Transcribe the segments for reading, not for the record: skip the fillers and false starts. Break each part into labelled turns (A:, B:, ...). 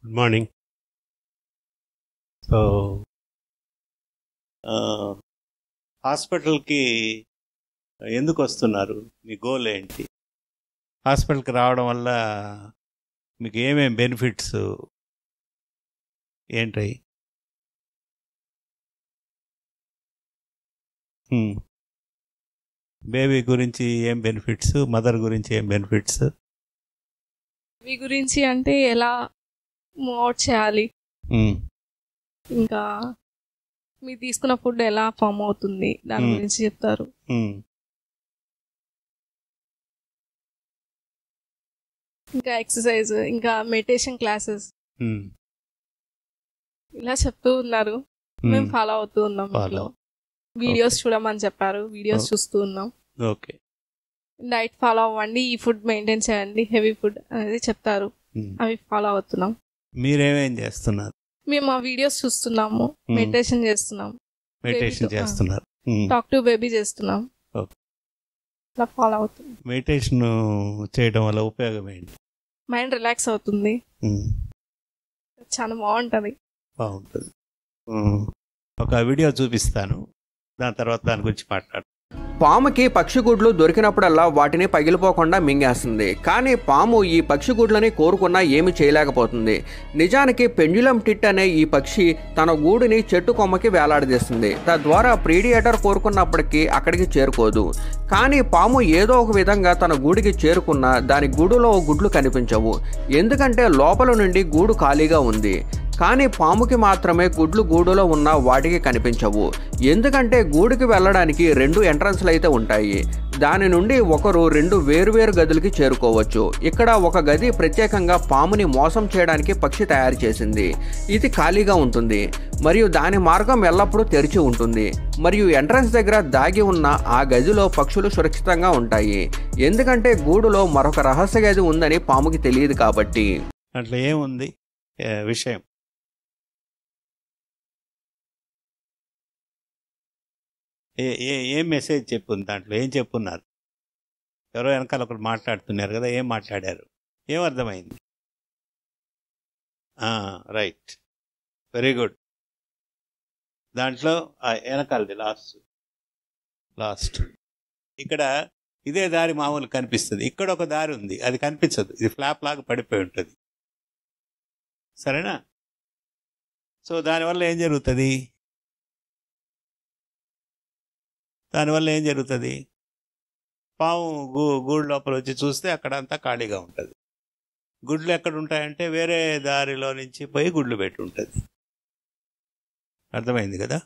A: Good morning. So హాస్పిటల్కి ఎందుకు వస్తున్నారు? మీ గోల్ ఏంటి? హాస్పిటల్కి రావడం వల్ల మీకు ఏమేం బెనిఫిట్స్ ఏంటి? బేబీ గురించి ఏం బెనిఫిట్స్, మదర్ గురించి ఏం బెనిఫిట్స్?
B: మీ గురించి అంటే ఎలా మూవ్ అవుట్ చేయాలి, ఇంకా మీరు తీసుకున్న ఫుడ్ ఎలా ఫామ్ అవుతుంది దాని గురించి చెప్తారు. ఇంకా ఎక్సర్సైజ్, ఇంకా మెడిటేషన్ క్లాసెస్ ఇలా చెప్తూ ఉన్నారు. మేము ఫాలో అవుతూ ఉన్నాం. ఇంట్లో వీడియోస్ చూడమని చెప్పారు, వీడియోస్ చూస్తూ ఉన్నాం.
A: ఓకే.
B: డైట్ ఫాలో అవ్వండి, ఈ ఫుడ్ మెయింటైన్ చేయండి, హెవీ ఫుడ్ అనేది చెప్తారు, అవి ఫాలో అవుతున్నాం.
A: మీరేమేం చేస్తున్నారు?
B: మేము ఆ వీడియోస్ చూస్తున్నాము, మెడిటేషన్ చేస్తున్నాం, టాక్ టు బేబీ చేస్తున్నాం, అలా ఫాలో అవుతుంది.
A: మెడిటేషన్ చేయడం వల్ల ఉపయోగం ఏంటి?
B: మైండ్ రిలాక్స్ అవుతుంది, చాలా బాగుంటుంది.
A: ఒక వీడియో చూపిస్తాను, దాని తర్వాత దాని గురించి మాట్లాడు.
C: పాముకి పక్షిగుడ్లు దొరికినప్పుడల్లా వాటిని పగిలిపోకుండా మింగేస్తుంది. కానీ పాము ఈ పక్షిగుడ్లని కోరుకున్నా ఏమి చేయలేకపోతుంది. నిజానికి పెండ్యులం టిట్ అనే ఈ పక్షి తన గూడుని చెట్టు కొమ్మకి వేలాడదీస్తుంది. తద్వారా ప్రీడియేటర్ కోరుకున్నప్పటికీ అక్కడికి చేరుకోదు. కానీ పాము ఏదో ఒక విధంగా తన గూడికి చేరుకున్నా దాని గూడులో గుడ్లు కనిపించవు. ఎందుకంటే లోపల నుండి గూడు ఖాళీగా ఉంది. కానీ పాముకి మాత్రమే గుడ్లు గూడులో ఉన్న వాటికి కనిపించవు. ఎందుకంటే గూడుకి వెళ్ళడానికి 2 ఎంట్రన్స్లు అయితే ఉంటాయి. దాని నుండి ఒకరు 2 వేరువేరు గదులకి చేరుకోవచ్చు. ఇక్కడ ఒక గది ప్రత్యేకంగా పాముని మోసం చేయడానికి పక్షి తయారు చేసింది. ఇది ఖాళీగా ఉంటుంది మరియు దాని మార్గం ఎల్లప్పుడూ తెరిచి ఉంటుంది. మరియు ఎంట్రన్స్ దగ్గర దాగి ఉన్న ఆ గదిలో పక్షులు సురక్షితంగా ఉంటాయి. ఎందుకంటే గూడులో మరొక రహస్య గది ఉందని పాముకి తెలియదు కాబట్టి.
A: అట్లా ఏముంది విషయం? ఏం మెసేజ్ చెప్పుంది దాంట్లో? ఏం చెప్పున్నారు? ఎవరో వెనకాల ఒకరు మాట్లాడుతున్నారు కదా, ఏం మాట్లాడారు? ఏం అర్థమైంది? Right, very good. దాంట్లో వెనకాలది లాస్ట్ ఇక్కడ ఇదే దారి మామూలు కనిపిస్తుంది. ఇక్కడ ఒక దారి ఉంది, అది కనిపించదు, ఇది ఫ్లాప్ లాగా పడిపోయి ఉంటుంది. సరేనా? సో దానివల్ల ఏం జరుగుతుంది? పాము గూడు లోపల వచ్చి చూస్తే అక్కడ అంతా ఖాళీగా ఉంటుంది. గుడ్లు ఎక్కడ ఉంటాయంటే వేరే దారిలో నుంచి పోయి గుడ్లు పెట్టి ఉంటుంది. అర్థమైంది కదా?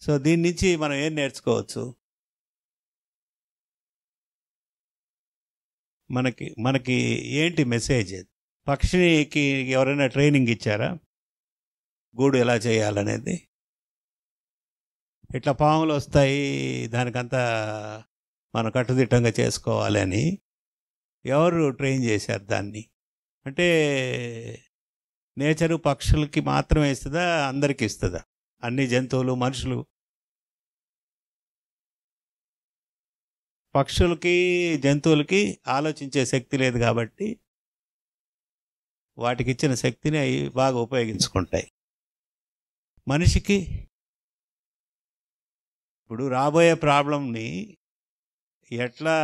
A: సో దీని నుంచి మనం ఏం నేర్చుకోవచ్చు? మనకి ఏంటి మెసేజ్? పక్షికి ఎవరైనా ట్రైనింగ్ ఇచ్చారా గూడు ఎలా చేయాలనేది? ఇట్లా పాములు వస్తాయి, దానికంతా మనం కట్టుదిట్టంగా చేసుకోవాలి అని ఎవరు ట్రైన్ చేశారు దాన్ని? అంటే నేచరు పక్షులకి మాత్రమే ఇస్తుందా, అందరికీ ఇస్తుందా? అన్ని జంతువులు, మనుషులు? పక్షులకి, జంతువులకి ఆలోచించే శక్తి లేదు కాబట్టి వాటికి ఇచ్చిన శక్తిని అవి బాగా ఉపయోగించుకుంటాయి. మనిషికి ఇప్పుడు రాబోయే ప్రాబ్లంని ఎట్లా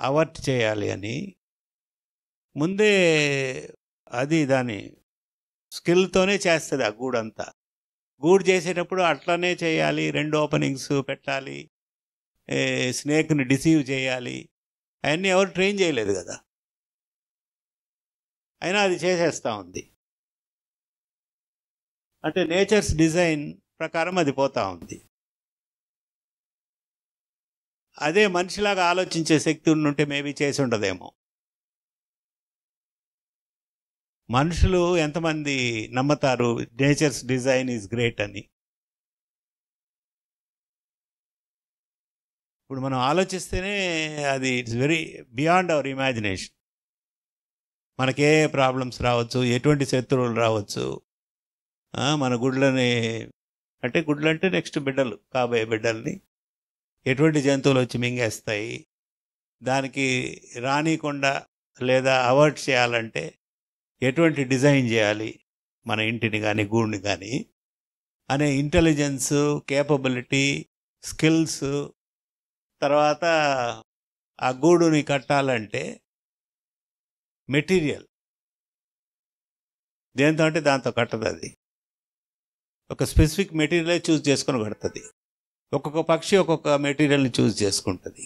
A: అవర్ట్ చేయాలి అని ముందే అది దాని స్కిల్తోనే చేస్తుంది. ఆ గూడంతా గూడు చేసేటప్పుడు అట్లనే చేయాలి, 2 ఓపెనింగ్స్ పెట్టాలి, స్నేక్ని డిసీవ్ చేయాలి, అవన్నీ ఎవరు ట్రైన్ చేయలేదు కదా. అయినా అది చేసేస్తూ ఉంది. అంటే నేచర్స్ డిజైన్ ప్రకారం అది పోతూ ఉంది. అదే మనిషిలాగా ఆలోచించే శక్తి ఉంటే మేబీ చేసి ఉండదేమో. మనుషులు ఎంతమంది నమ్ముతారు నేచర్స్ డిజైన్ ఈజ్ గ్రేట్ అని? ఇప్పుడు మనం ఆలోచిస్తేనే అది it's very beyond our imagination. మనకే ప్రాబ్లమ్స్ రావచ్చు, ఎటువంటి శత్రువులు రావచ్చు. మన గుడ్లని అంటే గుడ్లంటే నెక్స్ట్ బిడ్డలు, కాబోయే బిడ్డల్ని ఎటువంటి జంతువులు వచ్చి మింగేస్తాయి, దానికి రానికుండా లేదా అవాయిడ్ చేయాలంటే ఎటువంటి డిజైన్ చేయాలి మన ఇంటిని కానీ గూడుని కానీ అనే ఇంటెలిజెన్స్, కేపబిలిటీ, స్కిల్స్, తర్వాత ఆ గూడుని కట్టాలంటే మెటీరియల్ దేంతో అంటే దాంతో కట్టదు. అది ఒక స్పెసిఫిక్ మెటీరియలే చూస్ చేసుకొని కడుతుంది. ఒక్కొక్క పక్షి ఒక్కొక్క మెటీరియల్ని చూస్ చేసుకుంటుంది.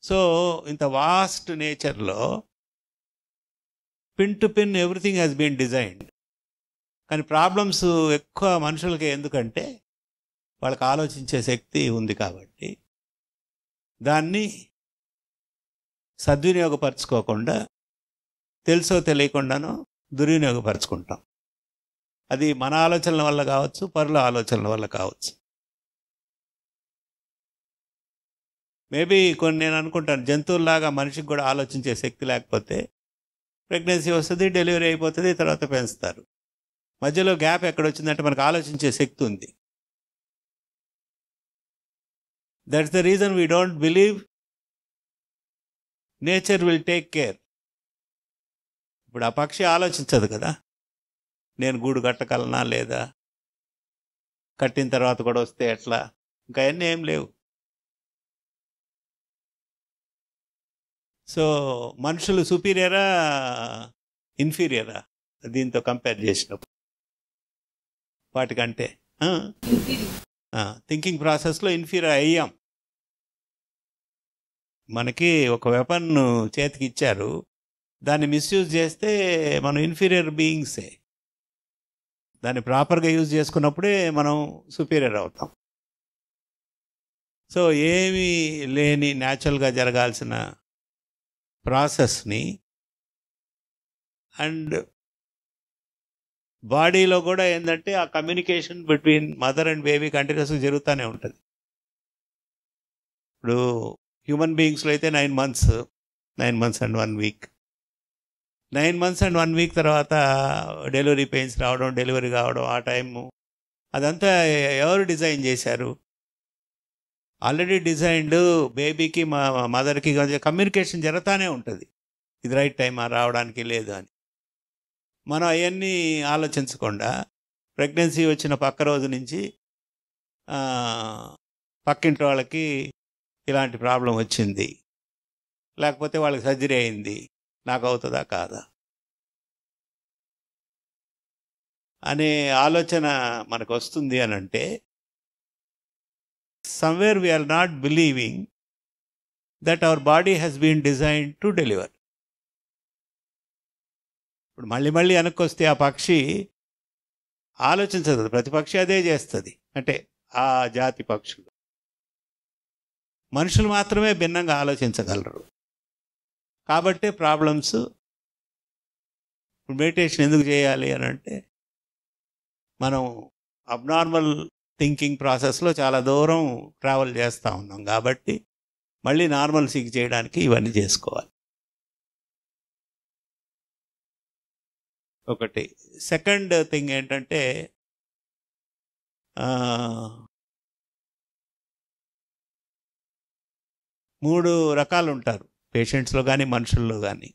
A: సో ఇంత వాస్ట్ నేచర్లో pin to pin everything has been designed. కానీ ప్రాబ్లమ్స్ ఎక్కువ మనుషులకి ఎందుకంటే వాళ్ళకి ఆలోచించే శక్తి ఉంది కాబట్టి దాన్ని సద్వినియోగపరచుకోకుండా తెలుసో తెలియకుండానో దుర్వినియోగపరచుకుంటాం. అది మన ఆలోచనల వల్ల కావచ్చు, పరుల ఆలోచనల వల్ల కావచ్చు. మేబీ కొన్ని నేను అనుకుంటాను జంతువుల్లాగా మనిషికి కూడా ఆలోచించే శక్తి లేకపోతే ప్రెగ్నెన్సీ వస్తుంది, డెలివరీ అయిపోతుంది, తర్వాత పెంచుతారు. మధ్యలో గ్యాప్ ఎక్కడ వచ్చిందంటే మనకు ఆలోచించే శక్తి ఉంది. That's the reason we don't believe nature will take care. ఇప్పుడు ఆ పక్షి ఆలోచించదు కదా, నేను గూడు కట్టగలనా లేదా, కట్టిన తర్వాత కూడా వస్తే ఎట్లా, ఇంకా అన్నీ ఏం లేవు. సో మనుషులు సుపీరియరా ఇన్ఫీరియరా దీంతో కంపేర్ చేసినప్పుడు వాటికంటే థింకింగ్ ప్రాసెస్లో ఇన్ఫీరియర్ అయ్యాం. మనకి ఒక వెపన్ చేతికి ఇచ్చారు, దాన్ని మిస్యూజ్ చేస్తే మనం ఇన్ఫీరియర్ బీయింగ్సే. దాన్ని ప్రాపర్గా యూజ్ చేసుకున్నప్పుడే మనం సుపీరియర్ అవుతాం. సో ఏమీ లేని న్యాచురల్గా జరగాల్సిన ప్రాసెస్ని అండ్ బాడీలో కూడా ఏంటంటే ఆ communication between mother and baby కంటిన్యూస్గా జరుగుతూనే ఉంటుంది. ఇప్పుడు హ్యూమన్ బీయింగ్స్లో అయితే 9 months and 1 week 9 months and 1 week తర్వాత డెలివరీ పెయిన్స్ రావడం, డెలివరీ కావడం, ఆ టైము అదంతా ఎవరు డిజైన్ చేశారు? Already designed. బేబీకి మా మదర్కి కమ్యూనికేషన్ జరుగుతూనే ఉంటుంది, ఇది రైట్ టైమా రావడానికి లేదు అని. మనం అవన్నీ ఆలోచించకుండా ప్రెగ్నెన్సీ వచ్చిన పక్క రోజు నుంచి పక్కింటి వాళ్ళకి ఇలాంటి ప్రాబ్లం వచ్చింది, లేకపోతే వాళ్ళకి సర్జరీ అయింది, నాకు అవుతుందా కాదా అనే ఆలోచన మనకు వస్తుంది అని అంటే somewhere we are not believing that our body has been designed to deliver. ఇప్పుడు మళ్ళీ వెనక్కొస్తే ఆ పక్షి ఆలోచించదు, ప్రతి పక్షి అదే చేస్తుంది, అంటే ఆ జాతి పక్షులు. మనుషులు మాత్రమే భిన్నంగా ఆలోచించగలరు. కాబట్టే ప్రాబ్లమ్స్. మెడిటేషన్ ఎందుకు చేయాలి అని అంటే మనం అబ్నార్మల్ థింకింగ్ ప్రాసెస్లో చాలా దూరం ట్రావెల్ చేస్తూ ఉన్నాం కాబట్టి మళ్ళీ నార్మల్ సీక్ చేయడానికి ఇవన్నీ చేసుకోవాలి. ఒకటి. సెకండ్ థింగ్ ఏంటంటే మూడు రకాలు ఉంటారు పేషెంట్స్లో కానీ మనుషుల్లో కానీ.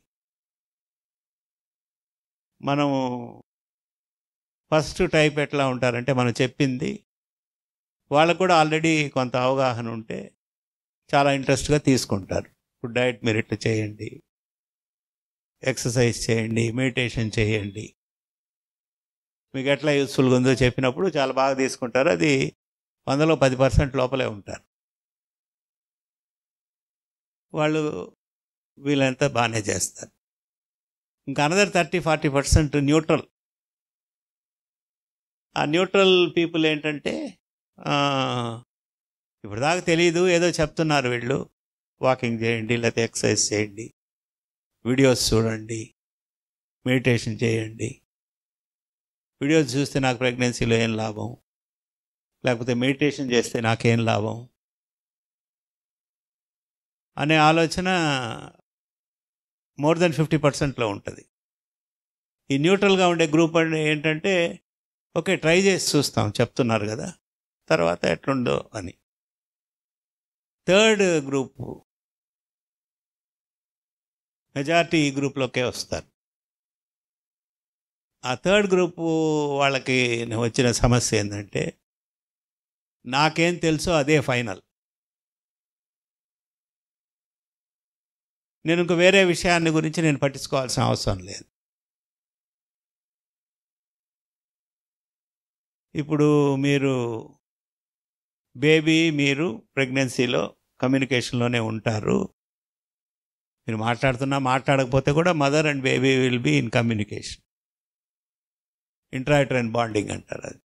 A: మనము ఫస్ట్ టైప్ ఎట్లా ఉంటారంటే మనం చెప్పింది వాళ్ళకు కూడా ఆల్రెడీ కొంత అవగాహన ఉంటే చాలా ఇంట్రెస్ట్గా తీసుకుంటారు. ఇప్పుడు డైట్ మీరు ఇట్లా చేయండి, ఎక్సర్సైజ్ చేయండి, మెడిటేషన్ చేయండి, మీకు ఎట్లా యూస్ఫుల్గా ఉందో చెప్పినప్పుడు చాలా బాగా తీసుకుంటారు. అది 100లో 10% లోపలే ఉంటారు వాళ్ళు. వీళ్ళంతా బాగానే చేస్తారు. ఇంకా అనదర్ 30-40% న్యూట్రల్. ఆ న్యూట్రల్ పీపుల్ ఏంటంటే ఇప్పుడు దాకా తెలియదు, ఏదో చెప్తున్నారు వీళ్ళు, వాకింగ్ చేయండి, లేకపోతే ఎక్సర్సైజ్ చేయండి, వీడియోస్ చూడండి, మెడిటేషన్ చేయండి. వీడియోస్ చూస్తే నాకు ప్రెగ్నెన్సీలో ఏం లాభం, లేకపోతే మెడిటేషన్ చేస్తే నాకేం లాభం అనే ఆలోచన మోర్ దెన్ 50%లో ఉంటుంది. ఈ న్యూట్రల్గా ఉండే గ్రూప్ ఏంటంటే ఓకే ట్రై చేసి చూస్తాం, చెప్తున్నారు కదా, తర్వాత ఎట్లుందో అని. థర్డ్ గ్రూప్ మెజారిటీ ఈ గ్రూప్లోకే వస్తారు. ఆ థర్డ్ గ్రూపు వాళ్ళకి వచ్చిన సమస్య ఏంటంటే, నాకేం తెలుసో అదే ఫైనల్, నేను ఇంక వేరే విషయాన్ని గురించి నేను పట్టించుకోవాల్సిన అవసరం లేదు. ఇప్పుడు మీరు ప్రెగ్నెన్సీలో కమ్యూనికేషన్లోనే ఉంటారు. మీరు మాట్లాడకపోతే కూడా mother and baby will be in communication. Intrauterine bonding అంటారు అది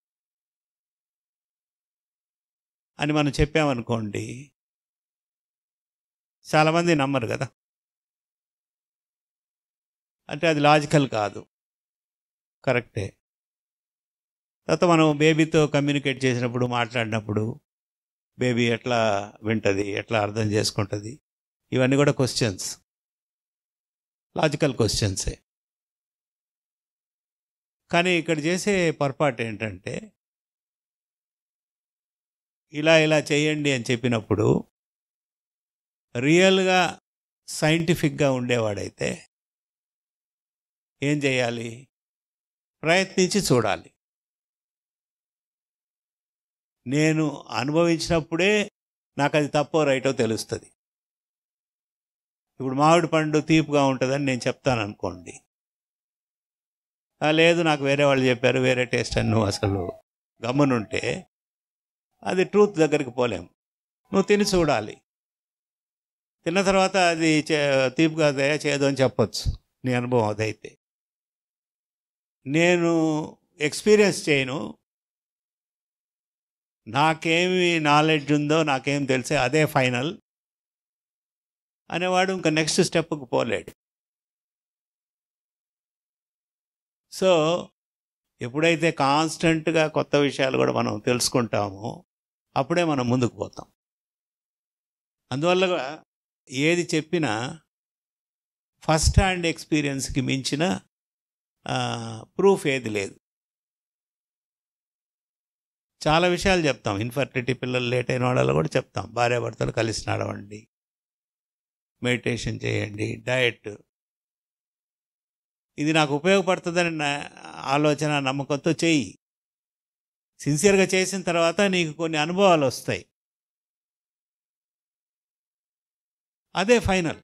A: అని మనం చెప్పామనుకోండి, చాలామంది నమ్మరు కదా. అంటే అది లాజికల్ కాదు, కరెక్టే. తర్వాత మనం బేబీతో కమ్యూనికేట్ చేసినప్పుడు, మాట్లాడినప్పుడు బేబీ ఎట్లా వింటుంది, ఎట్లా అర్థం చేసుకుంటుంది, ఇవన్నీ కూడా క్వశ్చన్స్, లాజికల్ క్వశ్చన్సే. కానీ ఇక్కడ చేసే పొరపాటు ఏంటంటే, ఇలా చేయండి అని చెప్పినప్పుడు రియల్గా సైంటిఫిక్గా ఉండేవాడైతే ఏం చేయాలి? ప్రయత్నించి చూడాలి. నేను అనుభవించినప్పుడే నాకు అది తప్పో రైటో తెలుస్తుంది. ఇప్పుడు మామిడి పండు తీపిగా ఉంటుందని నేను చెప్తాను అనుకోండి, లేదు నాకు వేరే వాళ్ళు చెప్పారు, వేరే టేస్ట్ అని నువ్వు అసలు గమ్మునుంటే అది ట్రూత్ దగ్గరికి పోలేము. నువ్వు తిని చూడాలి. తిన్న తర్వాత అది తీపిగా చేయదు అని చెప్పొచ్చు, నీ అనుభవం అదైతే. నేను ఎక్స్పీరియన్స్ చేయను, నాకేమి నాలెడ్జ్ ఉందో, నాకేం తెలిసే అదే ఫైనల్ అనేవాడు ఇంకా నెక్స్ట్ స్టెప్కి పోలేడు. సో ఎప్పుడైతే కాన్స్టెంట్గా కొత్త విషయాలు కూడా మనం తెలుసుకుంటామో అప్పుడే మనం ముందుకు పోతాం. అందువల్ల ఏది చెప్పినా ఫస్ట్ హ్యాండ్ ఎక్స్పీరియన్స్కి మించిన ప్రూఫ్ ఏది లేదు. చాలా విషయాలు చెప్తాం, ఇన్ఫర్టిలిటీ, పిల్లలు లేట్ అయిన వాళ్ళలో కూడా చెప్తాం, భార్యాభర్తలు కలిసి నడవండి, మెడిటేషన్ చేయండి, డయట్, ఇది నాకు ఉపయోగపడుతుందని ఆలోచన, నమ్మకంతో చెయ్యి. సిన్సియర్గా చేసిన తర్వాత నీకు కొన్ని అనుభవాలు వస్తాయి, అదే ఫైనల్.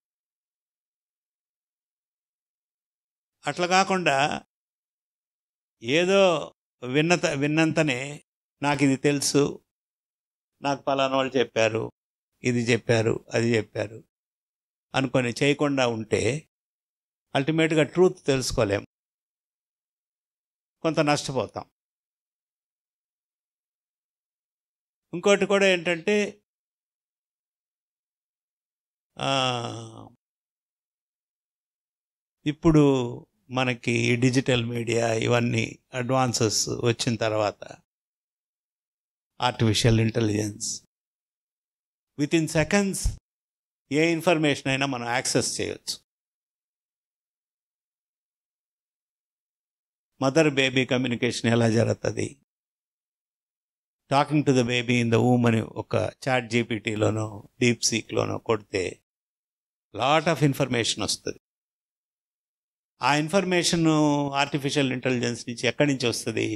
A: అట్లా కాకుండా ఏదో విన్నంతనే నాకు ఇది తెలుసు, నాకు పలానా వాళ్ళు చెప్పారు, ఇది చెప్పారు, అది చెప్పారు అనుకొని చేయకుండా ఉంటే అల్టిమేట్గా ట్రూత్ తెలుసుకోలేం, కొంత నష్టపోతాం. ఇంకోటి కూడా ఏంటంటే, ఇప్పుడు మనకి డిజిటల్ మీడియా ఇవన్నీ అడ్వాన్సెస్ వచ్చిన తర్వాత, ఆర్టిఫిషియల్ ఇంటెలిజెన్స్, వితిన్ సెకండ్స్ ఏ ఇన్ఫర్మేషన్ అయినా మనం యాక్సెస్ చేయొచ్చు. మదర్ బేబీ కమ్యూనికేషన్ ఎలా జరుగుతుంది, talking to the baby in the womb అని ఒక చాట్ జీపీటీలోనో డీప్ సీక్లోనో కొడితే లాట్ ఆఫ్ ఇన్ఫర్మేషన్ వస్తుంది. ఆ ఇన్ఫర్మేషన్ ఆర్టిఫిషియల్ ఇంటెలిజెన్స్ నుంచి ఎక్కడి నుంచి వస్తుంది?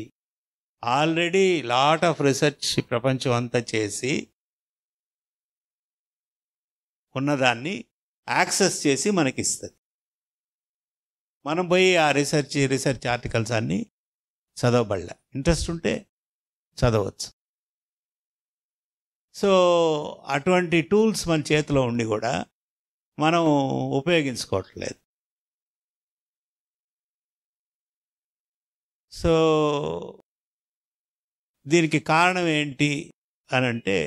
A: ఆల్రెడీ లాట్ ఆఫ్ రీసెర్చ్ ప్రపంచం అంతా చేసి ఉన్నదాన్ని యాక్సెస్ చేసి మనకిస్తుంది. మనం పోయి ఆ రీసెర్చ్ ఆర్టికల్స్ అన్నీ చదవబడలే, ఇంట్రెస్ట్ ఉంటే చదవచ్చు. సో అటువంటి టూల్స్ మన చేతిలో ఉండి కూడా మనం ఉపయోగించుకోవట్లేదు. సో దీనికి కారణం ఏంటి అని అంటే,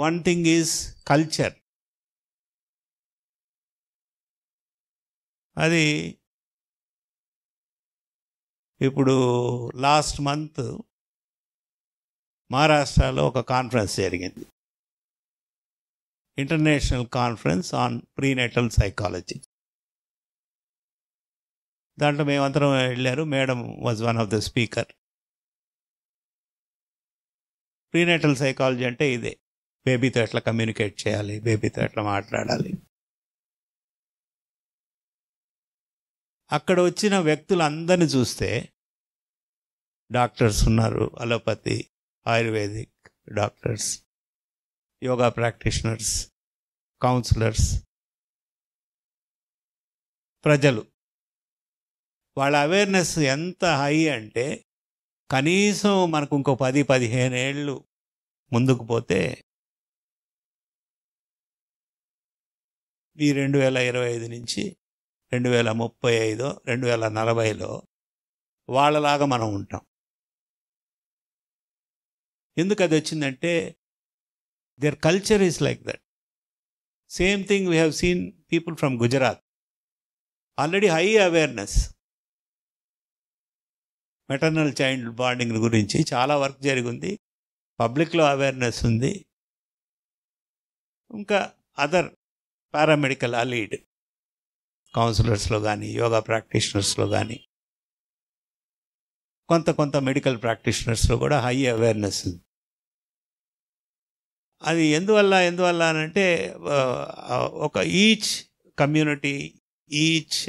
A: వన్ థింగ్ ఈజ్ కల్చర్. అది ఇప్పుడు లాస్ట్ మంత్ మహారాష్ట్రలో ఒక కాన్ఫరెన్స్ జరిగింది, international conference on prenatal psychology. దాంట్లో మేమందరం వెళ్ళారు, madam was one of the speaker. Prenatal psychology అంటే ఇదే, బేబీతో ఎట్లా కమ్యూనికేట్ చేయాలి, బేబీతో ఎట్లా మాట్లాడాలి, అక్కడ వచ్చిన వ్యక్తులందరినీ చూస్తే డాక్టర్స్ ఉన్నారు, allopathy, ayurvedic doctors, yoga practitioners, counsellors, ప్రజలు. వాళ్ళ అవేర్నెస్ ఎంత హై అంటే కనీసం మనకు ఇంకో 10-15 ఏళ్ళు ముందుకు పోతే ఈ 2025 నుంచి 2035 2040లో వాళ్ళలాగా మనం ఉంటాం. ఎందుకు అది వచ్చిందంటే their culture is like that. Same thing we have seen people from Gujarat. Already high awareness. Maternal child bonding గురించి చాలా వర్క్ జరిగింది, పబ్లిక్లో అవేర్నెస్ ఉంది. ఇంకా అదర్ పారామెడికల్ అలీడ్ కౌన్సిలర్స్లో కానీ, యోగా ప్రాక్టీషనర్స్లో కానీ, కొంత మెడికల్ ప్రాక్టీషనర్స్లో కూడా హై అవేర్నెస్ ఉంది. అది ఎందువల్ల అంటే ఒక ఈచ్ కమ్యూనిటీ, ఈచ్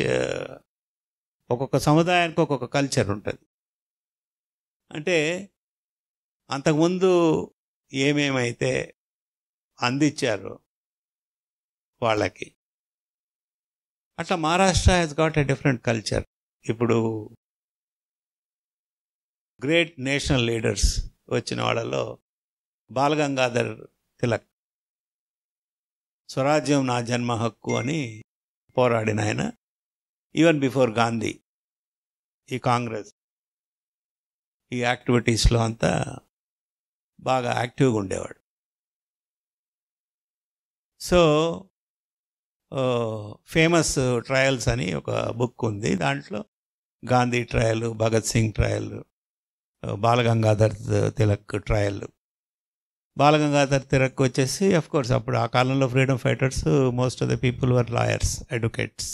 A: ఒక్కొక్క సముదాయానికి ఒక్కొక్క కల్చర్ ఉంటుంది. అంటే అంతకుముందు ఏమేమైతే అందించారో వాళ్ళకి, అట్లా Maharashtra has got a different culture. ఇప్పుడు గ్రేట్ నేషనల్ లీడర్స్ వచ్చిన వాళ్ళలో బాలగంగాధర్ తిలక్, స్వరాజ్యం నా జన్మ హక్కు అని పోరాడిన ఆయన, ఈవెన్ బిఫోర్ గాంధీ ఈ కాంగ్రెస్ ఈ యాక్టివిటీస్లో అంతా బాగా యాక్టివ్గా ఉండేవాడు. సో ఫేమస్ ట్రయల్స్ అని ఒక బుక్ ఉంది, దాంట్లో Gandhi trial, Bhagat Singh trial, Balagangadhar Tilak trial. Balagangadhar Tilak వచ్చేసి అఫ్ కోర్స్ అప్పుడు ఆ కాలంలో freedom fighters, most of the people were lawyers, advocates.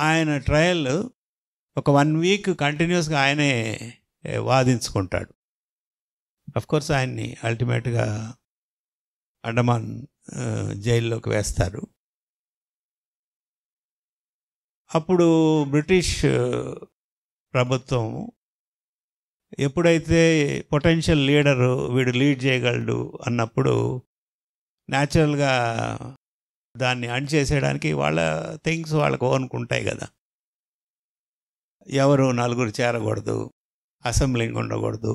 A: ఆయన ట్రయల్ ఒక 1 వీక్ కంటిన్యూస్గా ఆయనే వాదించుకుంటాడు. అఫ్కోర్స్ ఆయన్ని అల్టిమేట్గా అండమాన్ జైల్లోకి వేస్తారు. అప్పుడు బ్రిటిష్ ప్రభుత్వం ఎప్పుడైతే పొటెన్షియల్ లీడరు వీడు లీడ్ చేయగలడు అన్నప్పుడు న్యాచురల్గా దాన్ని అణిచేసేయడానికి వాళ్ళ థింగ్స్ వాళ్ళకు అనుకుంటాయి కదా. ఎవరు నలుగురు చేరకూడదు, అసెంబ్లింగ్ ఉండకూడదు,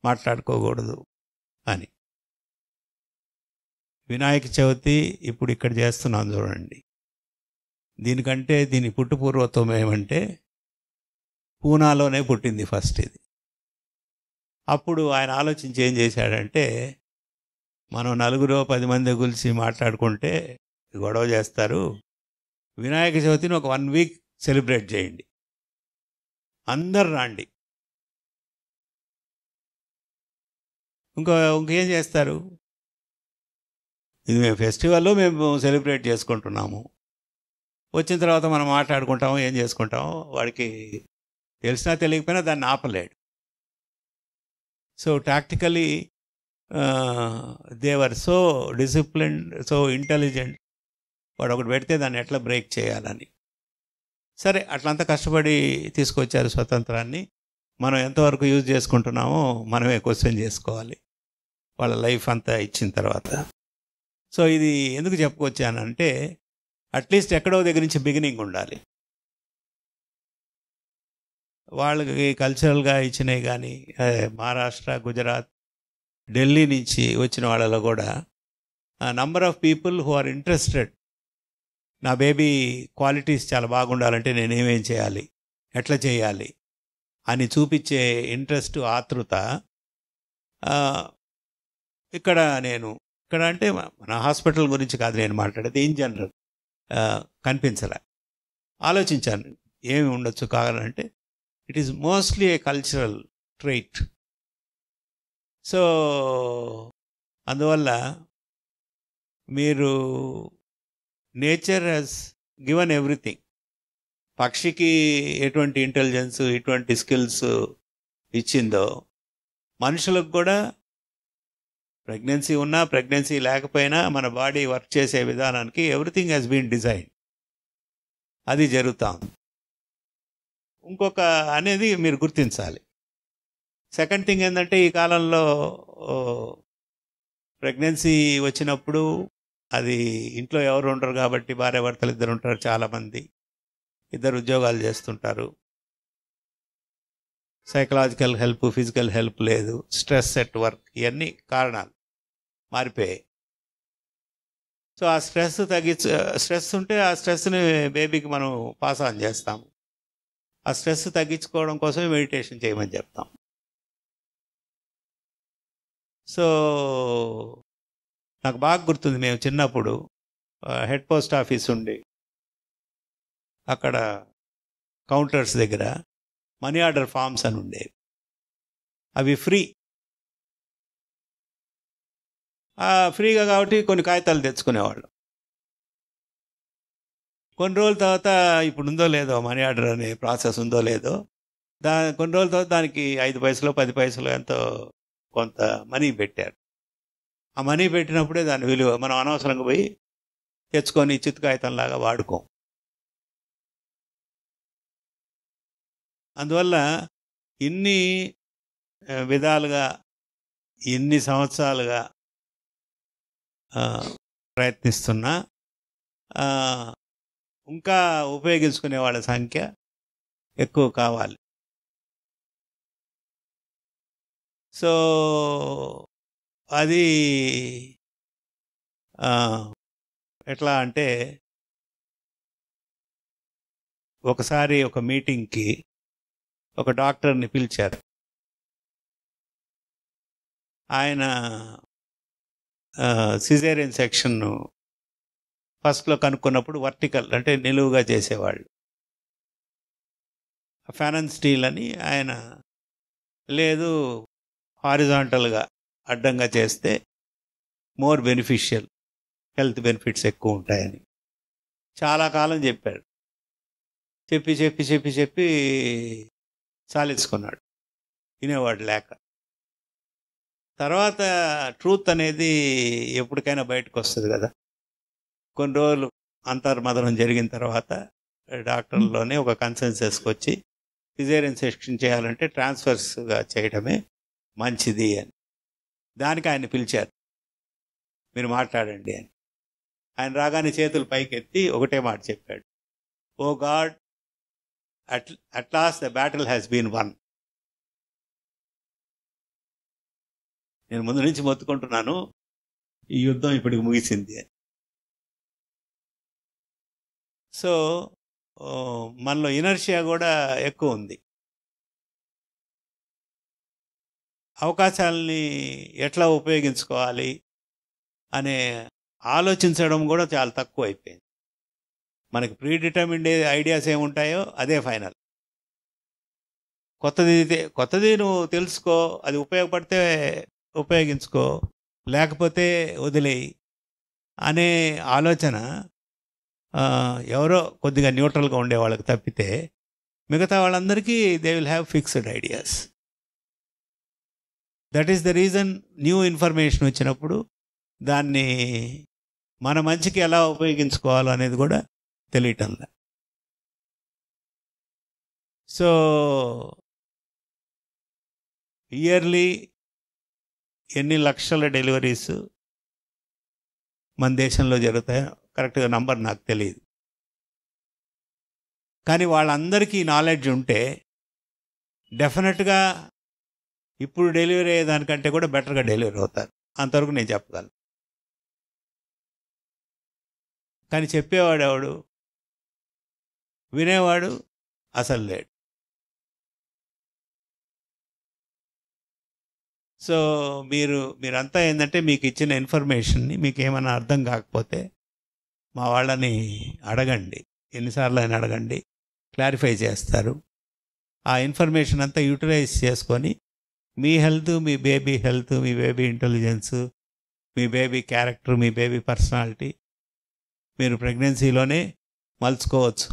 A: మాట్లాడుకోకూడదు అని. వినాయక చవితి ఇప్పుడు ఇక్కడ చేస్తున్నాం చూడండి. దీనికంటే దీని పుట్టుపూర్వత్వం ఏమంటే పూనాలోనే పుట్టింది ఫస్ట్ ఇది. అప్పుడు ఆయన ఆలోచించి ఏం చేశాడంటే, మనం 9-10 మంది గురించి మాట్లాడుకుంటే గొడవ చేస్తారు, వినాయక చవితిని ఒక 1 వీక్ సెలబ్రేట్ చేయండి, అందరు రండి. ఇంకేం చేస్తారు, ఇది మేము ఫెస్టివల్లో మేము సెలబ్రేట్ చేసుకుంటున్నాము, వచ్చిన తర్వాత మనం మాట్లాడుకుంటాము, ఏం చేసుకుంటాము, వాడికి తెలిసినా తెలియకపోయినా దాన్ని ఆపలేడు. సో టాక్టికలీ దేవర్ సో డిసిప్లిన్డ్, సో ఇంటెలిజెంట్. వాడు ఒకటి పెడితే దాన్ని ఎట్లా బ్రేక్ చేయాలని. సరే, అట్లంతా కష్టపడి తీసుకొచ్చారు స్వతంత్రాన్ని. మనం ఎంతవరకు యూజ్ చేసుకుంటున్నామో మనమే క్వశ్చన్ చేసుకోవాలి వాళ్ళ లైఫ్ అంతా ఇచ్చిన తర్వాత. సో ఇది ఎందుకు చెప్పుకొచ్చానంటే, అట్లీస్ట్ ఎక్కడో దగ్గర నుంచి బిగినింగ్ ఉండాలి. వాళ్ళకి కల్చరల్గా ఇచ్చినవి కానీ మహారాష్ట్ర, గుజరాత్, ఢిల్లీ నుంచి వచ్చిన వాళ్ళలో కూడా number of people who are interested, నా బేబీ క్వాలిటీస్ చాలా బాగుండాలంటే నేనేమేం చేయాలి, ఎట్లా చేయాలి అని చూపించే ఇంట్రెస్ట్, ఆతృత ఇక్కడ అంటే మన హాస్పిటల్ గురించి కాదు నేను మాట్లాడేది, ఇన్ జనరల్ కనిపించలే. ఆలోచించాను ఏమి ఉండొచ్చు కావాలంటే, it is mostly a cultural trait. So అందువల్ల మీరు నేచర్ హ్యాస్ గివన్ ఎవ్రీథింగ్. పక్షికి ఎటువంటి ఇంటెలిజెన్స్, ఎటువంటి స్కిల్స్ ఇచ్చిందో, మనుషులకు కూడా ప్రెగ్నెన్సీ ఉన్నా ప్రెగ్నెన్సీ లేకపోయినా మన బాడీ వర్క్ చేసే విధానానికి ఎవ్రీథింగ్ హ్యాస్ బీన్ డిజైన్. అది జరుగుతూ ఉంది. ఇంకొక అనేది మీరు గుర్తించాలి. సెకండ్ థింగ్ ఏంటంటే ఈ కాలంలో ప్రెగ్నెన్సీ వచ్చినప్పుడు అది ఇంట్లో ఎవరు ఉండరు కాబట్టి భార్యాభర్తలు ఇద్దరు ఉంటారు, చాలామంది ఇద్దరు ఉద్యోగాలు చేస్తుంటారు, సైకలాజికల్ హెల్ప్ ఫిజికల్ హెల్ప్ లేదు, స్ట్రెస్ ఎట్ వర్క్, ఇవన్నీ కారణాలు మారిపోయాయి. సో ఆ స్ట్రెస్ ఉంటే ఆ స్ట్రెస్ని బేబీకి మనం పాస్ ఆన్ చేస్తాము. ఆ స్ట్రెస్ తగ్గించుకోవడం కోసమే మెడిటేషన్ చేయమని చెప్తాం. సో నాకు బాగా గుర్తుంది, మేము చిన్నప్పుడు హెడ్ పోస్ట్ ఆఫీస్ ఉండి అక్కడ కౌంటర్స్ దగ్గర మనీ ఆర్డర్ ఫామ్స్ అని ఉండేవి. అవి ఫ్రీగా కాబట్టి కొన్ని కాగితాలు తెచ్చుకునేవాళ్ళం. కొన్ని రోజుల తర్వాత ఇప్పుడు ఉందో లేదో మనీ ఆర్డర్ అనే ప్రాసెస్ ఉందో లేదో, కొన్ని రోజుల తర్వాత దానికి 5 పైసలు 10 పైసలు ఎంతో కొంత మనీ పెట్టారు. ఆ మనీ పెట్టినప్పుడే దాని విలువ, మనం అనవసరంగా పోయి తెచ్చుకొని చిత్తు కాగితంలాగా వాడుకోం. అందువల్ల ఇన్ని విధాలుగా ఇన్ని సంవత్సరాలుగా ప్రయత్నిస్తున్నా ఇంకా ఉపయోగించుకునే వాళ్ళ సంఖ్య ఎక్కువ కావాలి. సో అది ఎట్లా అంటే, ఒకసారి ఒక మీటింగ్కి ఒక డాక్టర్ని పిలిచారు. ఆయన సిజేరియన్ సెక్షన్ ఫస్ట్లో కనుక్కున్నప్పుడు వర్టికల్ అంటే నిలువుగా చేసేవాళ్ళు, ఫెనన్ స్టీల్ అని, ఆయన లేదు హారిజాంటల్గా అడ్డంగా చేస్తే మోర్ బెనిఫిషియల్, హెల్త్ బెనిఫిట్స్ ఎక్కువ ఉంటాయని చాలా కాలం చెప్పాడు. చెప్పి చెప్పి చెప్పి చెప్పి సాలించుకున్నాడు, వినేవాడు లేక. తర్వాత ట్రూత్ అనేది ఎప్పటికైనా బయటకు వస్తుంది కదా. కొన్ని రోజులు అంతర్మదనం జరిగిన తర్వాత డాక్టర్లోనే ఒక కన్సెన్సస్కి వచ్చి సిజేరియన్ సెక్షన్ చేయాలంటే ట్రాన్స్ఫర్స్గా చేయడమే మంచిది అని. దానికి ఆయన పిలిచారు, మీరు మాట్లాడండి అని. ఆయన రాగానే చేతులు పైకెత్తి ఒకటే మాట చెప్పాడు, oh God, at last the battle has been won. నేను ముందు నుంచి మొత్తుకుంటున్నాను, ఈ యుద్ధం ఇప్పటికి ముగిసింది అని. సో మనలో ఇనర్షియా కూడా ఎక్కువ ఉంది. అవకాశాలని ఎట్లా ఉపయోగించుకోవాలి అనే ఆలోచించడం కూడా చాలా తక్కువ అయిపోయింది. మనకి ప్రీడిటర్మిన్డ్ ఐడియాస్ ఏముంటాయో అదే ఫైనల్. కొత్తది నువ్వు తెలుసుకో, అది ఉపయోగపడితే ఉపయోగించుకో, లేకపోతే వదిలేయి అనే ఆలోచన ఎవరో కొద్దిగా న్యూట్రల్గా ఉండే వాళ్ళకి తప్పితే మిగతా వాళ్ళందరికీ they will have fixed ideas. That is the reason new information వచ్చినప్పుడు దాన్ని మన మంచికి ఎలా ఉపయోగించుకోవాలో అనేది కూడా తెలియటంలా. సో ఇయర్లీ ఎన్ని లక్షల డెలివరీస్ మన దేశంలో జరుగుతాయో కరెక్ట్గా నంబర్ నాకు తెలియదు. కానీ వాళ్ళందరికీ నాలెడ్జ్ ఉంటే డెఫినెట్గా ఇప్పుడు డెలివరీ అయ్యేదానికంటే కూడా బెటర్గా డెలివరీ అవుతారు, అంతవరకు నేను చెప్పగలను. కానీ చెప్పేవాడు ఎవడు, వినేవాడు అసలు లేడు. సో మీరంతా ఏంటంటే మీకు ఇచ్చిన ఇన్ఫర్మేషన్ని మీకు ఏమైనా అర్థం కాకపోతే మా వాళ్ళని అడగండి, ఎన్నిసార్లు అయినా అడగండి, క్లారిఫై చేస్తారు. ఆ ఇన్ఫర్మేషన్ అంతా యూటిలైజ్ చేసుకొని మీ హెల్త్, మీ బేబీ హెల్త్, మీ బేబీ ఇంటెలిజెన్స్, మీ బేబీ క్యారెక్టర్, మీ బేబీ పర్సనాలిటీ మీరు ప్రెగ్నెన్సీలోనే మలుచుకోవచ్చు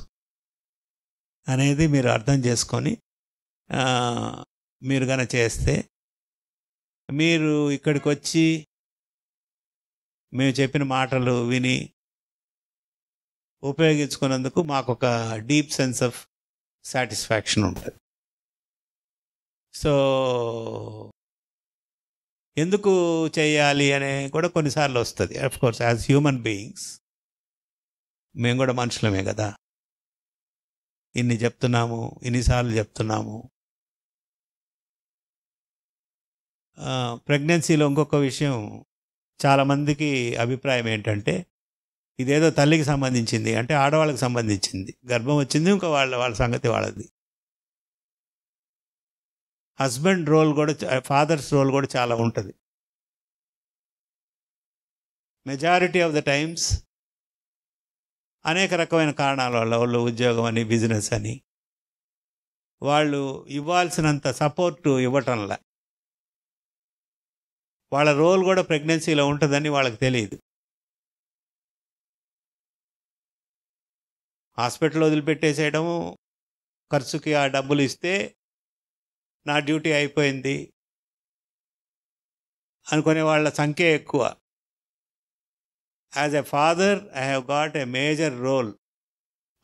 A: అనేది మీరు అర్థం చేసుకొని మీరు కనుక చేస్తే, మీరు ఇక్కడికి వచ్చి మేము చెప్పిన మాటలు విని ఉపయోగించుకున్నందుకు మాకు ఒక డీప్ సెన్స్ ఆఫ్ సాటిస్ఫాక్షన్ ఉంటుంది. సో ఎందుకు చేయాలి అనే కూడా కొన్నిసార్లు వస్తుంది. Of course as human beings మేము కూడా మనుషులమే కదా, ఇన్ని చెప్తున్నాము, ఇన్నిసార్లు చెప్తున్నాము. ప్రెగ్నెన్సీలో ఇంకొక విషయం, చాలామందికి అభిప్రాయం ఏంటంటే ఇదేదో తల్లికి సంబంధించింది, అంటే ఆడవాళ్ళకి సంబంధించింది. గర్భం వచ్చింది, ఇంకా వాళ్ళ సంగతి వాళ్ళది. హస్బెండ్ రోల్ కూడా, ఫాదర్స్ రోల్ కూడా చాలా ఉంటుంది. మెజారిటీ ఆఫ్ ద టైమ్స్ అనేక రకమైన కారణాల వల్ల, వాళ్ళు ఉద్యోగం అని, బిజినెస్ అని, వాళ్ళు ఇవ్వాల్సినంత సపోర్టు ఇవ్వటంలా. వాళ్ళ రోల్ కూడా ప్రెగ్నెన్సీలో ఉంటుందని వాళ్ళకి తెలియదు. హాస్పిటల్ వదిలిపెట్టేసేయడము, ఖర్చుకి ఆ డబ్బులు ఇస్తే నా డ్యూటీ అయిపోయింది అనుకునే వాళ్ళ సంఖ్య ఎక్కువ. As a father I have got a major role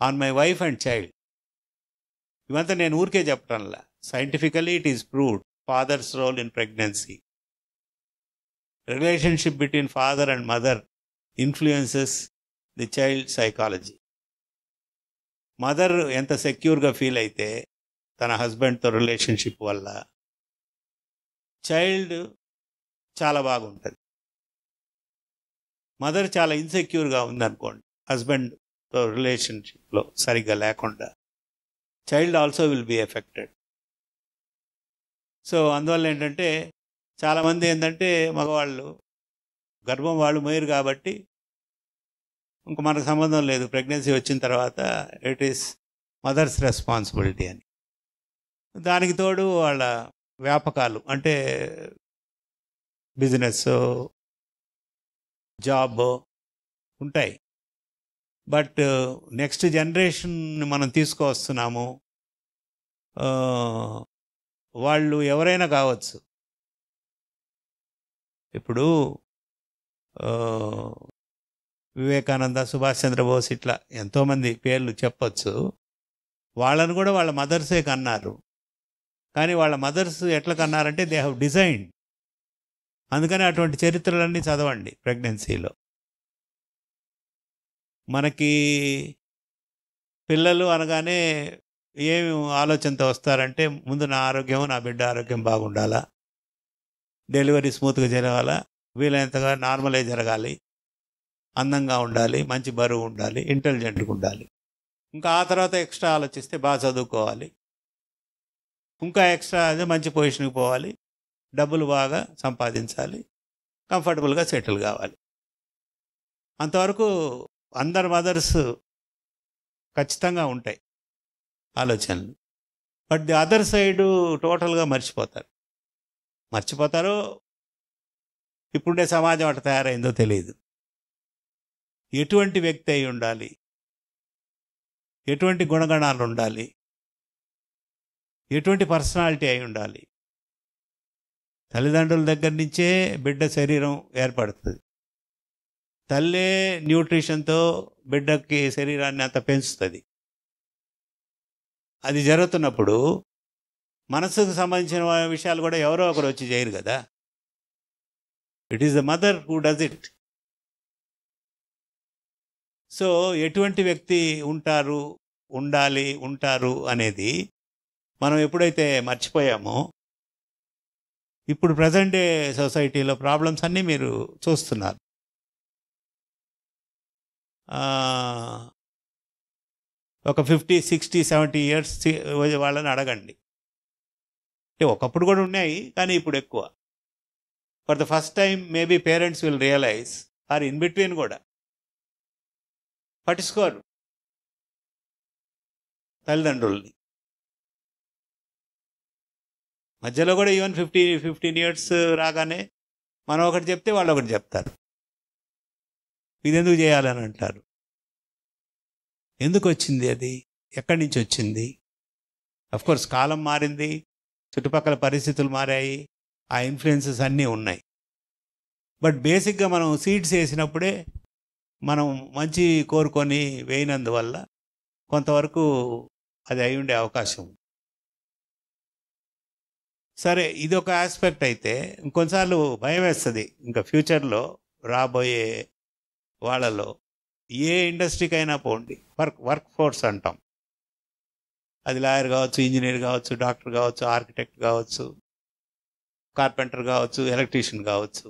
A: on my wife and child. ఇవంతా నేను ఊరికే చెప్పటంలా, scientifically it is proved father's role in pregnancy. Relationship between father and mother influences the child psychology. Mother ఎంత సెక్యూర్గా feel అయితే తన హస్బెండ్తో relationship వల్ల, చైల్డ్ చాలా బాగుంటుంది. మదర్ చాలా ఇన్సెక్యూర్గా ఉందనుకోండి, హస్బెండ్తో రిలేషన్షిప్లో సరిగ్గా లేకుండా, child also will be affected. So అందువల్ల ఏంటంటే చాలామంది ఏంటంటే మగవాళ్ళు గర్భం వాళ్ళు మోయరు కాబట్టి ఇంక మనకు సంబంధం లేదు, ప్రెగ్నెన్సీ వచ్చిన తర్వాత ఇట్ ఈస్ మదర్స్ రెస్పాన్సిబిలిటీ అని. దానికి తోడు వాళ్ళ వ్యాపకాలు అంటే బిజినెస్, జాబ్ ఉంటాయి. బట్ నెక్స్ట్ జనరేషన్ మనం తీసుకువస్తున్నాము, వాళ్ళు ఎవరైనా కావచ్చు. ఇప్పుడు వివేకానంద, సుభాష్ చంద్రబోస్, ఇట్లా ఎంతోమంది పేర్లు చెప్పచ్చు. వాళ్ళను కూడా వాళ్ళ మదర్సే కన్నారు. కానీ వాళ్ళ మదర్స్ ఎట్లా కన్నారంటే దే హ్యావ్ డిజైన్డ్. అందుకని అటువంటి చరిత్రలన్నీ చదవండి ప్రెగ్నెన్సీలో. మనకి పిల్లలు అనగానే ఏమి ఆలోచనతో వస్తారంటే, ముందు నా ఆరోగ్యం, నా బిడ్డ ఆరోగ్యం బాగుండాలా, డెలివరీ స్మూత్గా జరగాల, వీలైనంతగా నార్మలే జరగాలి, అందంగా ఉండాలి, మంచి బరువు ఉండాలి, ఇంటెలిజెంట్గా ఉండాలి. ఇంకా ఆ తర్వాత ఎక్స్ట్రా ఆలోచిస్తే బాగా చదువుకోవాలి, ఇంకా ఎక్స్ట్రా అదే మంచి పొజిషన్కి పోవాలి, డబ్బులు బాగా సంపాదించాలి, కంఫర్టబుల్గా సెటిల్ కావాలి. అంతవరకు అందరు మదర్స్ ఖచ్చితంగా ఉంటాయి ఆలోచనలు. బట్ ది అదర్ సైడు టోటల్గా మర్చిపోతారో ఇప్పుడే సమాజం అట్లా తయారైందో తెలియదు. ఎటువంటి వ్యక్తి అయి ఉండాలి, ఎటువంటి గుణగణాలు ఉండాలి, ఎటువంటి పర్సనాలిటీ అయి ఉండాలి. తల్లిదండ్రుల దగ్గర నుంచే బిడ్డ శరీరం ఏర్పడుతుంది. తల్లే న్యూట్రిషన్తో బిడ్డకి శరీరాన్ని అంత పెంచుతుంది. అది జరుగుతున్నప్పుడు మనసుకు సంబంధించిన విషయాలు కూడా ఎవరో ఒకరు వచ్చి చేయరు కదా. It is the mother who does it. So ఎటువంటి వ్యక్తి ఉంటారు అనేది మనం ఎప్పుడైతే మర్చిపోయామో, ఇప్పుడు ప్రజెంట్ డే సొసైటీలో ప్రాబ్లమ్స్ అన్నీ మీరు చూస్తున్నారు. ఒక 50, 60, 70 ఇయర్స్ వాళ్ళని అడగండి. ఒకప్పుడు కూడా ఉన్నాయి, కానీ ఇప్పుడు ఎక్కువ. For the first time maybe parents will realise, or in between కూడా పట్టించుకోరు తల్లిదండ్రుల్ని. మధ్యలో కూడా ఈవెన్ 15 ఇయర్స్ రాగానే మనం ఒకటి చెప్తే వాళ్ళు ఒకటి చెప్తారు. ఇది ఎందుకు చేయాలని అంటారు. ఎందుకు వచ్చింది అది, ఎక్కడి నుంచి వచ్చింది? అఫ్కోర్స్ కాలం మారింది, చుట్టుపక్కల పరిస్థితులు మారాయి, ఆ ఇన్ఫ్లుయెన్సెస్ అన్నీ ఉన్నాయి. బట్ బేసిక్గా మనం సీడ్స్ వేసినప్పుడే మనం మంచి కోరుకొని వేయనందువల్ల కొంతవరకు అది అయి ఉండే అవకాశం ఉంది. సరే, ఇది ఒక ఆస్పెక్ట్ అయితే ఇంకొన్నిసార్లు భయం వేస్తుంది. ఇంకా ఫ్యూచర్లో రాబోయే వాళ్ళలో ఏ ఇండస్ట్రీకి అయినా పోండి, వర్క్ ఫోర్స్ అంటాం. అది లాయర్ కావచ్చు, ఇంజనీర్ కావచ్చు, డాక్టర్ కావచ్చు, ఆర్కిటెక్ట్ కావచ్చు, కార్పెంటర్ కావచ్చు, ఎలక్ట్రీషియన్ కావచ్చు.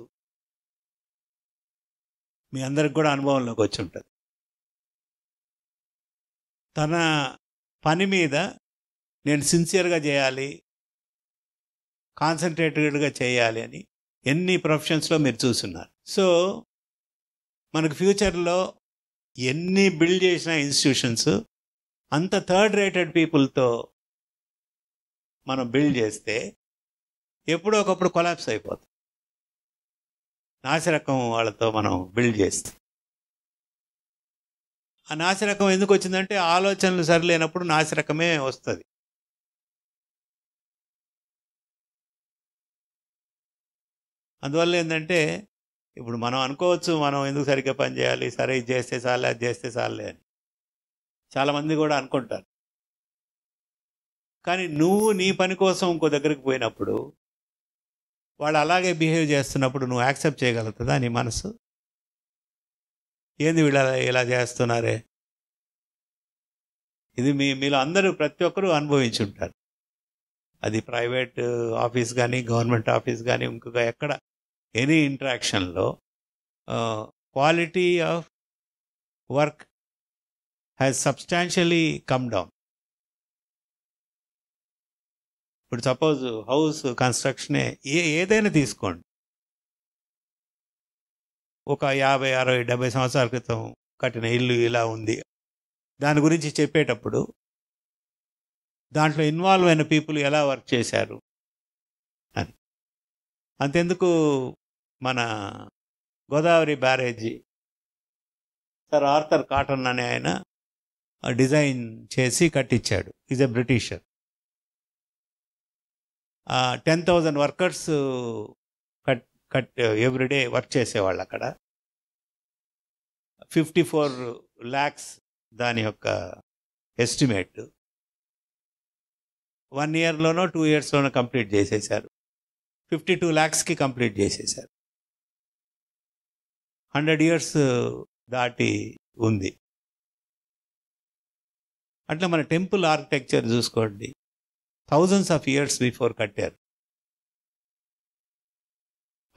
A: మీ అందరికి కూడా అనుభవంలోకి వచ్చి ఉంటుంది. తన పని మీద నేను సిన్సియర్గా చేయాలి, కాన్సన్ట్రేటెడ్గా చేయాలి అని ఎన్ని ప్రొఫెషన్స్లో మీరు చూస్తున్నారు. సో మనకు ఫ్యూచర్లో ఎన్ని బిల్డ్ చేసిన ఇన్స్టిట్యూషన్స్ అంత థర్డ్ రేటెడ్ పీపుల్తో మనం బిల్డ్ చేస్తే ఎప్పుడో ఒకప్పుడు కొలాప్స్ అయిపోతుంది. నాసిరకం వాళ్ళతో మనం బిల్డ్ చేస్తే ఆ నాసిరకం ఎందుకు వచ్చిందంటే ఆలోచనలు సరిలేనప్పుడు నాసిరకమే వస్తుంది. అందువల్ల ఏంటంటే ఇప్పుడు మనం అనుకోవచ్చు మనం ఎందుకు సరిగ్గా పని చేయాలి, సరే ఇది చేస్తే చాలే, అది చేస్తే చాలే అని చాలామంది కూడా అనుకుంటారు. కానీ నువ్వు నీ పని కోసం ఇంకో దగ్గరికి పోయినప్పుడు వాళ్ళు అలాగే బిహేవ్ చేస్తున్నప్పుడు నువ్వు యాక్సెప్ట్ చేయగలుగుతుందా నీ మనసు? ఏంది వీళ్ళు ఇలా చేస్తున్నారే? ఇది మీలో అందరూ ప్రతి ఒక్కరూ అనుభవించి ఉంటారు. అది ప్రైవేట్ ఆఫీస్ కానీ గవర్నమెంట్ ఆఫీస్ కానీ ఇంకొక ఎక్కడ ఎనీ ఇంటరాక్షన్లో quality of work has substantially come down. ఇప్పుడు సపోజ్ హౌస్ కన్స్ట్రక్షనే ఏదైనా తీసుకోండి, ఒక 50, 60, 70 సంవత్సరాల క్రితం కట్టిన ఇల్లు ఇలా ఉంది, దాని గురించి చెప్పేటప్పుడు దాంట్లో ఇన్వాల్వ్ అయిన పీపుల్ ఎలా వర్క్ చేశారు అని. అంతెందుకు మన గోదావరి బ్యారేజీ సర్ ఆర్థర్ కాటన్ అనే ఆయన డిజైన్ చేసి కట్టించాడు. Is a Britisher. 10,000 workers everyday work చేసేవాళ్ళు అక్కడ. 54 lakhs దాని యొక్క ఎస్టిమేట్. 1 yearలోనో 2 yearsలోనో కంప్లీట్ చేసేశారు. 52 lakhsకి కంప్లీట్ చేసేశారు. 100 years దాటి ఉంది. అట్లా మన టెంపుల్ ఆర్కిటెక్చర్ చూసుకోండి, thousands of years బిఫోర్ కట్టారు.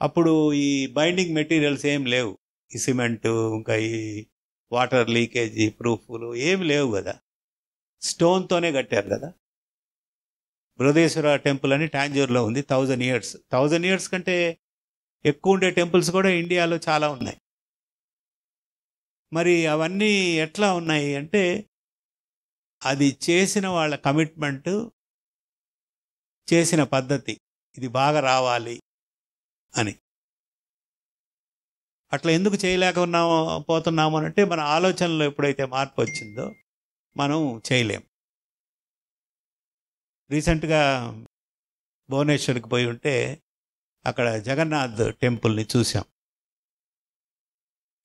A: అప్పుడు ఈ బైండింగ్ మెటీరియల్స్ ఏం లేవు, ఈ సిమెంటు ఇంకా ఈ వాటర్ లీకేజీ ప్రూఫ్లు ఏమి లేవు కదా, స్టోన్తోనే కట్టారు కదా. బృహదేశ్వర టెంపుల్ అని టాంజూర్లో ఉంది, 1000 years. 1000 years కంటే ఎక్కువ ఉండే టెంపుల్స్ కూడా ఇండియాలో చాలా ఉన్నాయి. మరి అవన్నీ ఎట్లా ఉన్నాయి అంటే అది చేసిన వాళ్ళ కమిట్మెంట్, చేసిన పద్ధతి, ఇది బాగా రావాలి అని. అట్లా ఎందుకు పోతున్నాము అంటే మన ఆలోచనలో ఎప్పుడైతే మార్పు వచ్చిందో మనం చేయలేం. రీసెంట్గా భువనేశ్వర్కి పోయి ఉంటే అక్కడ జగన్నాథ్ టెంపుల్ని చూసాం.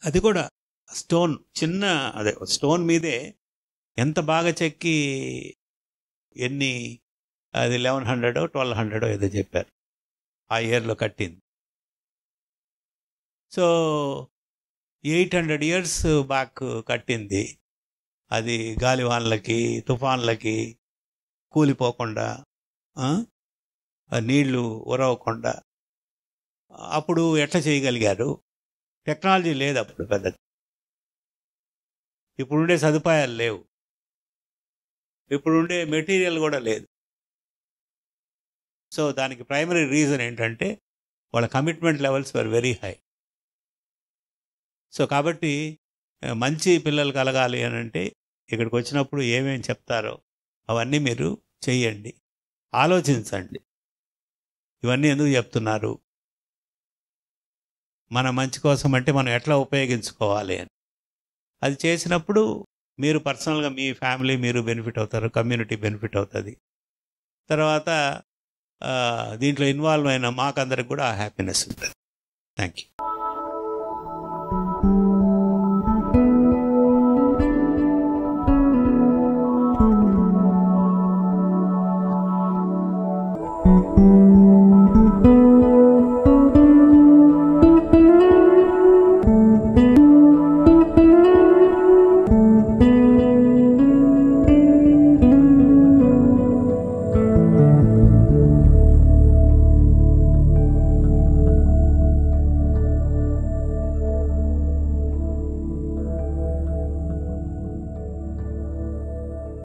A: అది కూడా స్టోన్, చిన్న అదే స్టోన్ మీదే ఎంత బాగా చెక్కి, ఎన్ని అది 1100 1200 ఏదో చెప్పారు ఆ ఇయర్లో కట్టింది. సో 800 years బ్యాక్ కట్టింది. అది గాలివాన్లకి తుఫాన్లకి కూలిపోకుండా, నీళ్లు ఉరవకుండా. అప్పుడు ఎట్లా చేయగలిగారు? టెక్నాలజీ లేదు అప్పుడు పెద్దది, ఇప్పుడుండే సదుపాయాలు లేవు, ఇప్పుడుండే మెటీరియల్ కూడా లేదు. సో దానికి ప్రైమరీ రీజన్ ఏంటంటే వాళ్ళ commitment levels were very high. So కాబట్టి మంచి పిల్లలు కలగాలి అని అంటే ఇక్కడికి వచ్చినప్పుడు ఏమేమి చెప్తారో అవన్నీ మీరు చెయ్యండి, ఆలోచించండి. ఇవన్నీ ఎందుకు చెప్తున్నారు, మన మంచి కోసం అంటే మనం ఎట్లా ఉపయోగించుకోవాలి అని. అది చేసినప్పుడు మీరు పర్సనల్గా మీ ఫ్యామిలీ మీరు బెనిఫిట్ అవుతారు, కమ్యూనిటీ బెనిఫిట్ అవుతుంది. తర్వాత దీంట్లో ఇన్వాల్వ్ అయిన మాకందరికి కూడా హ్యాపీనెస్ ఉంటుంది. Thank you. Thank you.